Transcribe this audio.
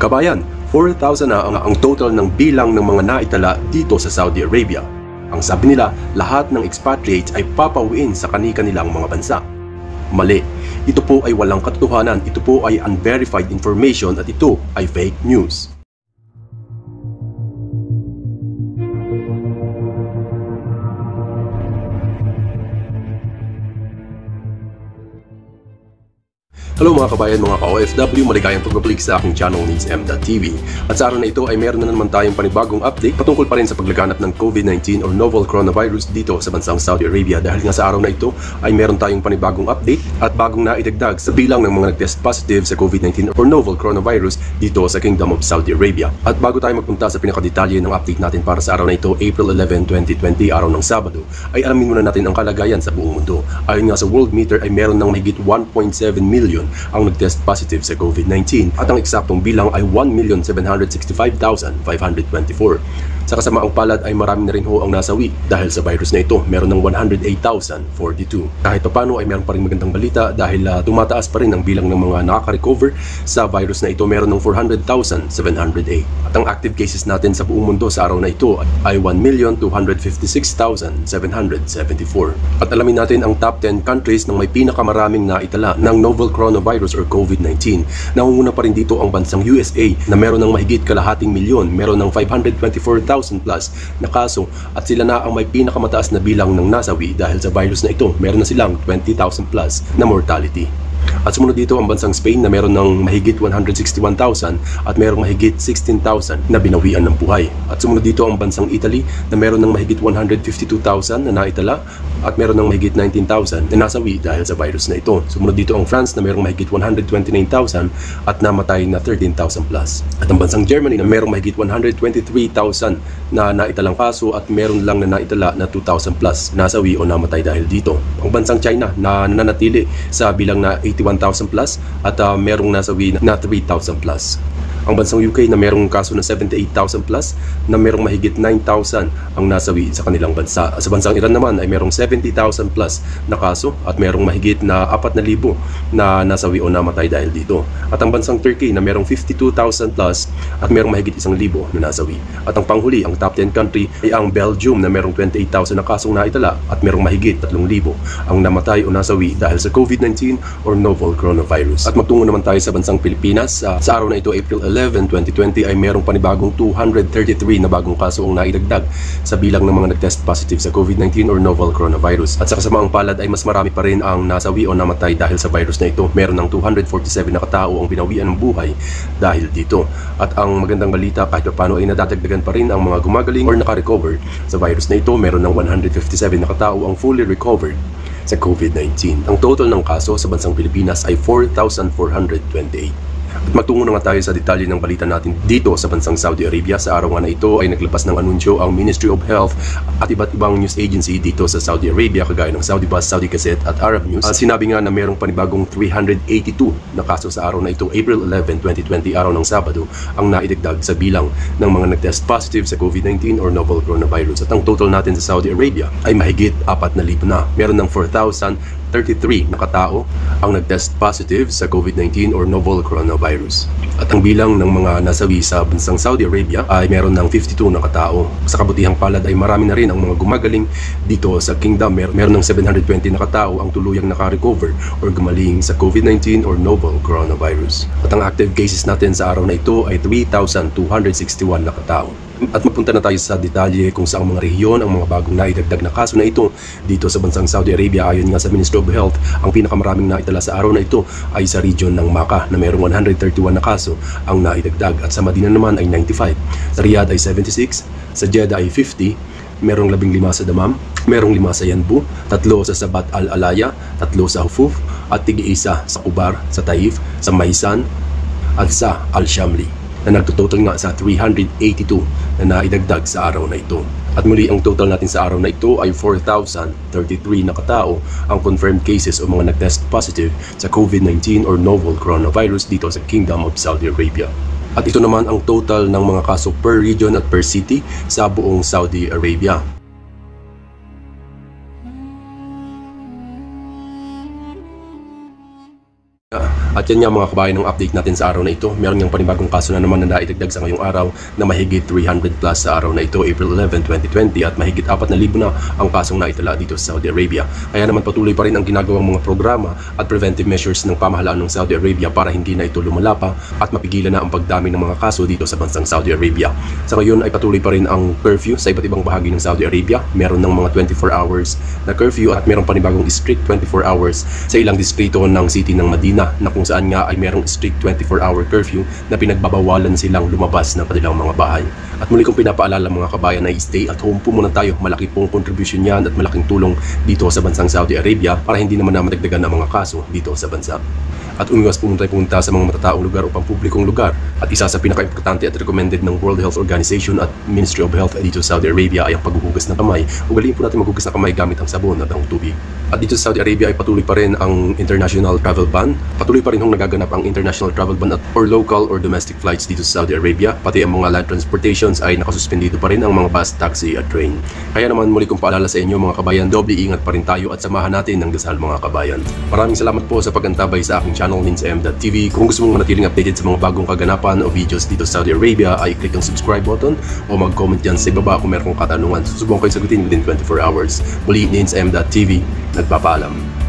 Kabayan, 4,000 na ang total ng bilang ng mga naitala dito sa Saudi Arabia. Ang sabi nila, lahat ng expatriates ay papauwiin sa kani-kanilang mga bansa. Mali. Ito po ay walang katotohanan, ito po ay unverified information at ito ay fake news. Hello mga kabayan, mga ka-OFW, maligayang pagbabalik sa aking channel NeedsM.tv. At sa araw na ito ay meron na naman tayong panibagong update patungkol pa rin sa paglaganap ng COVID-19 or novel coronavirus dito sa bansang Saudi Arabia. Dahil nga sa araw na ito ay meron tayong panibagong update at bagong naidagdag sa bilang ng mga nag-test positive sa COVID-19 or novel coronavirus dito sa Kingdom of Saudi Arabia. At bago tayo magpunta sa pinakadetalye ng update natin para sa araw na ito, April 11, 2020, araw ng Sabado, ay alamin muna natin ang kalagayan sa buong mundo. Ayon nga sa World Meter ay meron ng mahigit 1.7 million ang nag-test positive sa COVID-19 at ang eksaktong bilang ay 1,765,524. Sa kasamaang palad ay marami na rin ho ang nasawi dahil sa virus na ito. Meron ng 108,042. Kahit paano ay meron pa rin magandang balita dahil tumataas pa rin ang bilang ng mga nakaka-recover sa virus na ito. Meron ng 400,708. At ang active cases natin sa buong mundo sa araw na ito ay 1,256,774. At alamin natin ang top 10 countries ng may pinakamaraming naitala ng novel coronavirus or COVID-19. Nangunguna pa rin dito ang bansang USA na meron ng mahigit kalahating milyon. Meron ng 524,000 plus na kaso at sila na ang may pinakamataas na bilang ng nasawi dahil sa virus na ito. Meron na silang 20,000 plus na mortality. At sumunod dito ang bansang Spain na meron ng mahigit 161,000 at merong mahigit 16,000 na binawian ng buhay. At sumunod dito ang bansang Italy na meron ng mahigit 152,000 na naitala at meron ng mahigit 19,000 na nasawi dahil sa virus na ito. Sumunod dito ang France na merong mahigit 129,000 at namatay na 13,000 plus. At ang bansang Germany na merong mahigit 123,000 na naitalang kaso at meron lang na naitala na 2,000 plus nasawi o namatay dahil dito. Ang bansang China na nananatili sa bilang na 81,000 plus at merong nasawi na 3,000 plus. Ang bansang UK na merong kaso na 78,000 plus na merong mahigit 9,000 ang nasawi sa kanilang bansa. Sa bansang Iran naman ay merong 70,000 plus na kaso at merong mahigit na 4,000 na nasawi o namatay dahil dito. At ang bansang Turkey na merong 52,000 plus at merong mahigit 1,000 na nasawi. At ang panghuli, ang top 10 country ay ang Belgium na merong 28,000 na kasong naitala at merong mahigit 3,000 ang namatay o nasawi dahil sa COVID-19 or novel coronavirus. At magtungo naman tayo sa bansang Pilipinas. Sa araw na ito, April 11, 2020 ay merong panibagong 233 na bagong kaso ang naidagdag sa bilang ng mga nag-test positive sa COVID-19 or novel coronavirus. At sa kasamaang palad ay mas marami pa rin ang nasawi o namatay dahil sa virus na ito. Meron ng 247 na katao ang binawian ng buhay dahil dito. At ang magandang balita, kahit paano ay nadadagdagan pa rin ang mga gumagaling or naka-recover sa virus na ito. Meron ng 157 na katao ang fully recovered sa COVID-19. Ang total ng kaso sa bansang Pilipinas ay 4,428. At magtungo na nga tayo sa detalye ng balita natin dito sa bansang Saudi Arabia. Sa araw nga na ito ay naglabas ng anunsyo ang Ministry of Health at iba't ibang news agency dito sa Saudi Arabia kagaya ng Saudi Buzz, Saudi Gazette at Arab News. Sinabi nga na mayroong panibagong 382 na kaso sa araw na ito, April 11, 2020, araw ng Sabado, ang naidagdag sa bilang ng mga nag-test positive sa COVID-19 or novel coronavirus. At ang total natin sa Saudi Arabia ay mahigit 4,000 na. Meron ng 4,033 na katao ang nag-test positive sa COVID-19 or novel coronavirus. At ang bilang ng mga nasawi sa bansang Saudi Arabia ay meron ng 52 na katao. Sa kabutihang palad ay marami na rin ang mga gumagaling dito sa Kingdom. Meron ng 720 na katao ang tuluyang naka-recover or gumaling sa COVID-19 or novel coronavirus. At ang active cases natin sa araw na ito ay 3,261 na katao. At magpunta na tayo sa detalye kung saang mga rehiyon ang mga bagong naidagdag na kaso na ito dito sa bansang Saudi Arabia. Ayon nga sa Ministry of Health, ang pinakamaraming naitala sa araw na ito ay sa region ng Makkah na mayroong 131 na kaso ang naidagdag at sa Madina naman ay 95, sa Riyadh ay 76, sa Jeddah ay 50, merong 15 sa Dammam, merong 5 sa Yanbu, 3 sa Sabat al-Alaya, 3 sa Hufuf at tig-isa sa Qubar, sa Taif, sa Maysan at sa Al-Shamli, na nagtototal nga sa 382 na naidagdag sa araw na ito. At muli ang total natin sa araw na ito ay 4,033 na katao ang confirmed cases o mga nag-test positive sa COVID-19 or novel coronavirus dito sa Kingdom of Saudi Arabia. At ito naman ang total ng mga kaso per region at per city sa buong Saudi Arabia. At yan nga mga kabayan ng update natin sa araw na ito. Meron ng panibagong kaso na naman na naidagdag sa ngayong araw na mahigit 300 plus sa araw na ito, April 11, 2020, at mahigit 4,000 na ang kasong naitala dito sa Saudi Arabia. Kaya naman patuloy pa rin ang ginagawang mga programa at preventive measures ng pamahalaan ng Saudi Arabia para hindi na ito lumala pa at mapigilan na ang pagdami ng mga kaso dito sa bansang Saudi Arabia. Sa ngayon ay patuloy pa rin ang curfew sa iba't ibang bahagi ng Saudi Arabia. Meron ng mga 24 hours na curfew at meron panibagong strict 24 hours sa ilang distrito ng city ng Medina na kung saan nga ay merong strict 24-hour curfew na pinagbabawalan silang lumabas ng kanilang mga bahay. At muli kong pinapaalala mga kabayan na stay at home po muna tayo. Malaki pong contribution yan at malaking tulong dito sa bansang Saudi Arabia para hindi naman na madagdagan ang mga kaso dito sa bansa. At umiwas pumunta sa mga matataong lugar o pampublikong lugar. At isa sa pinaka-importante at recommended ng World Health Organization at Ministry of Health dito sa Saudi Arabia ay ang paghuhugas ng kamay. Ugaliin po natin maghugas ng kamay gamit ang sabon at ang tubig. At dito sa Saudi Arabia ay patuloy pa rin ang international travel ban. Patuloy pa rin hong nagaganap ang international travel ban at or local or domestic flights dito sa Saudi Arabia. Pati ang mga land transportations ay nakasuspendido pa rin ang mga bus, taxi at train. Kaya naman muli kong paalala sa inyo mga kabayan, doble ingat pa rin tayo at samahan natin ng dasal mga kabayan. Maraming salamat po sa pagantabay sa aking channel NinsM.tv. Kung gusto mong manatiling updated sa mga bagong kaganapan o videos dito sa Saudi Arabia ay click ang subscribe button o mag-comment dyan sa ibaba kung meron kong katanungan. Susubukan ko sagutin within 24 hours. Muli NinsM.tv, nagpapaalam.